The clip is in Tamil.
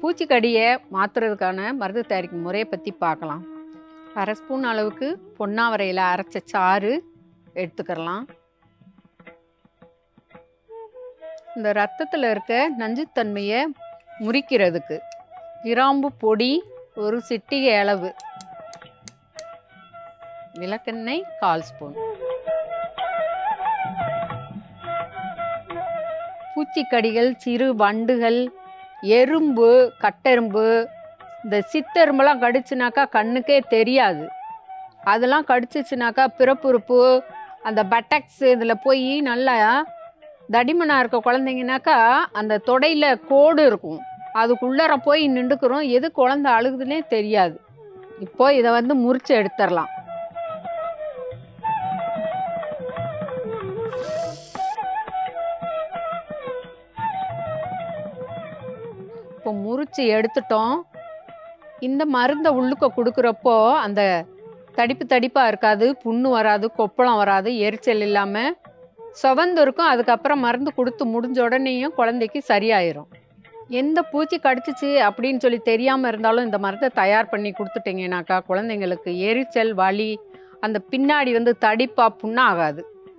பூச்சிக்கடியை மாற்றுறதுக்கான மருந்து தயாரிக்கும் முறையை பற்றி பார்க்கலாம். 1/2 ஸ்பூன் அளவுக்கு பொன்னாவரையில் அரைச்ச சாறு எடுத்துக்கிறலாம். இந்த ரத்தத்தில் இருக்க நஞ்சுத்தன்மையை முறிக்கிறதுக்கு கிராம்பு பொடி 1 சிட்டிகை அளவு, விளக்கெண்ணெய் 1/4 ஸ்பூன். பூச்சிக்கடிகள், சிறு வண்டுகள், எறும்பு, கட்டெரும்பு, இந்த சித்தெரும்பெல்லாம் கடிச்சுனாக்கா கண்ணுக்கே தெரியாது. அதெல்லாம் கடிச்சிச்சுனாக்கா பிறப்புறுப்பு, அந்த பட்டக்ஸ் இதில் போய் நல்லா தடிமனாக இருக்க குழந்தைங்கனாக்கா அந்த தொடையில் கோடு இருக்கும், அதுக்குள்ளார போய் நின்றுக்கிறோம். எது குழந்தை அழுகுதுன்னே தெரியாது. இப்போ இதை முறிச்சு எடுத்துடலாம். இப்போ முறிச்சு எடுத்துட்டோம். இந்த மருந்தை உள்ளுக்க கொடுக்குறப்போ அந்த தடிப்பாக இருக்காது, புண்ணு வராது, கொப்பளம் வராது, எரிச்சல் இல்லாமல் சுவந்து இருக்கும். அதுக்கப்புறம் மருந்து கொடுத்து முடிஞ்ச உடனேயும் குழந்தைக்கு சரியாயிரும். எந்த பூச்சி கடிச்சிச்சு அப்படின்னு சொல்லி தெரியாமல் இருந்தாலும் இந்த மருந்தை தயார் பண்ணி கொடுத்துட்டிங்கனாக்கா குழந்தைங்களுக்கு எரிச்சல், வலி, அந்த பின்னாடி தடிப்பாக புண்ணாகாது.